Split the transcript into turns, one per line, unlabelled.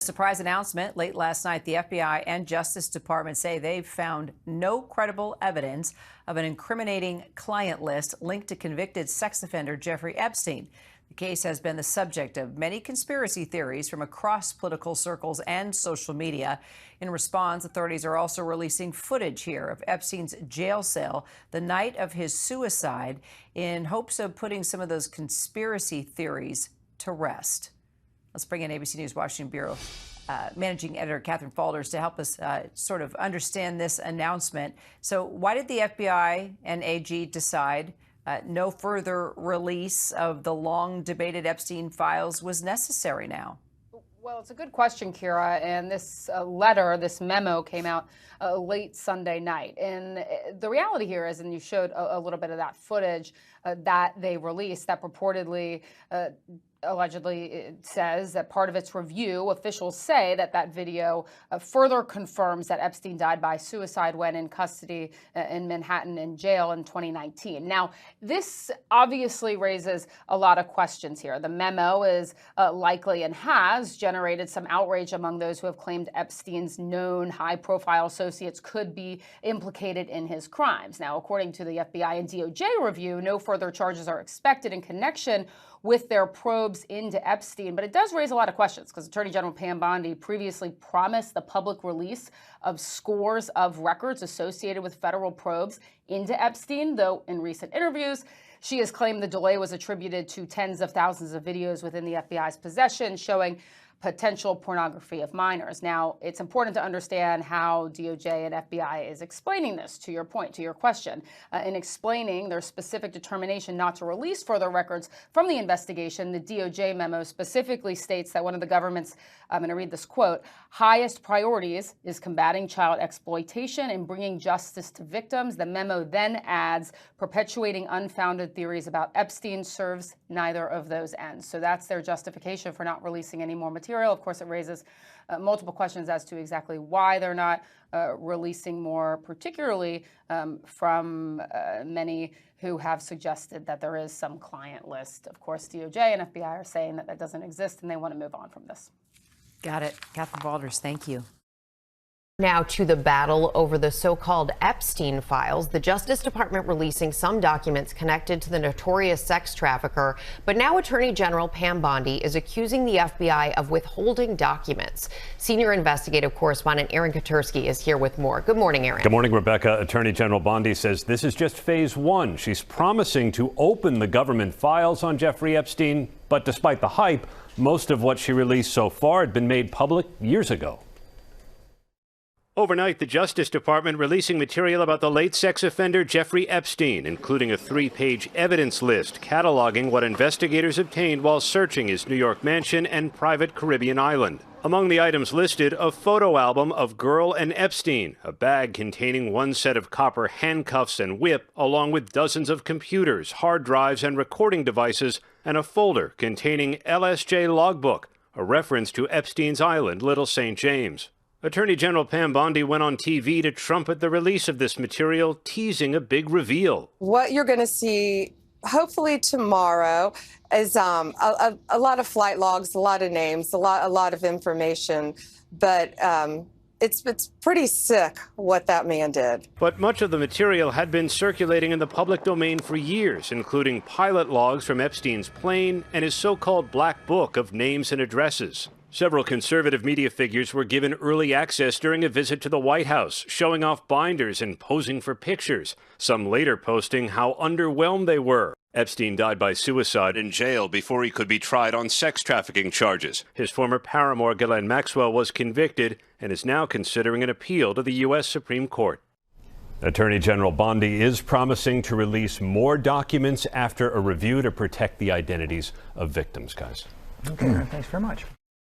Surprise announcement late last night. The FBI and Justice Department say they've found no credible evidence of an incriminating client list linked to convicted sex offender Jeffrey Epstein. The case has been the subject of many conspiracy theories from across political circles and social media. In response, authorities are also releasing footage here of Epstein's jail cell the night of his suicide in hopes of putting some of those conspiracy theories to rest. Let's bring in ABC News Washington Bureau Managing Editor Catherine Faulders to help us sort of understand this announcement. So why did the FBI and AG decide no further release of the long debated Epstein files was necessary now?
Well, it's a good question, Kira. And this letter, this memo came out late Sunday night. And the reality here is, and you showed a little bit of that footage that they released that purportedly allegedly it says that part of its review, officials say that video further confirms that Epstein died by suicide when in custody in Manhattan in jail in 2019. Now, this obviously raises a lot of questions here. The memo is likely and has generated some outrage among those who have claimed Epstein's known high-profile associates could be implicated in his crimes. Now, according to the FBI and DOJ review, no further charges are expected in connection with their probes into Epstein. But it does raise a lot of questions because Attorney General Pam Bondi previously promised the public release of scores of records associated with federal probes into Epstein, though in recent interviews, she has claimed the delay was attributed to tens of thousands of videos within the FBI's possession showing potential pornography of minors. Now, it's important to understand how DOJ and FBI is explaining this, to your point, to your question. In explaining their specific determination not to release further records from the investigation, the DOJ memo specifically states that one of the government's, I'm going to read this quote, highest priorities is combating child exploitation and bringing justice to victims. The memo then adds perpetuating unfounded theories about Epstein serves neither of those ends. So that's their justification for not releasing any more material. Of course, it raises multiple questions as to exactly why they're not releasing more, particularly from many who have suggested that there is some client list. Of course, DOJ and FBI are saying that doesn't exist and they want to move on from this.
Got it. Catherine Faulders, thank you.
Now to the battle over the so-called Epstein files. The Justice Department releasing some documents connected to the notorious sex trafficker. But now Attorney General Pam Bondi is accusing the FBI of withholding documents. Senior investigative correspondent Aaron Katersky is here with more. Good morning, Aaron.
Good morning, Rebecca. Attorney General Bondi says this is just phase one. She's promising to open the government files on Jeffrey Epstein. But despite the hype, most of what she released so far had been made public years ago. Overnight, the Justice Department releasing material about the late sex offender Jeffrey Epstein, including a 3-page evidence list cataloging what investigators obtained while searching his New York mansion and private Caribbean island. Among the items listed, a photo album of Girl and Epstein, a bag containing one set of copper handcuffs and whip, along with dozens of computers, hard drives, and recording devices, and a folder containing LSJ logbook, a reference to Epstein's island, Little St. James. Attorney General Pam Bondi went on TV to trumpet the release of this material, teasing a big reveal.
What you're going to see, hopefully tomorrow, is a lot of flight logs, a lot of names, a lot of information. But it's pretty sick what that man did.
But much of the material had been circulating in the public domain for years, including pilot logs from Epstein's plane and his so-called black book of names and addresses. Several conservative media figures were given early access during a visit to the White House, showing off binders and posing for pictures, some later posting how underwhelmed they were. Epstein died by suicide in jail before he could be tried on sex trafficking charges. His former paramour, Ghislaine Maxwell, was convicted and is now considering an appeal to the U.S. Supreme Court. Attorney General Bondi is promising to release more documents after a review to protect the identities of victims, guys.
Okay, thanks very much.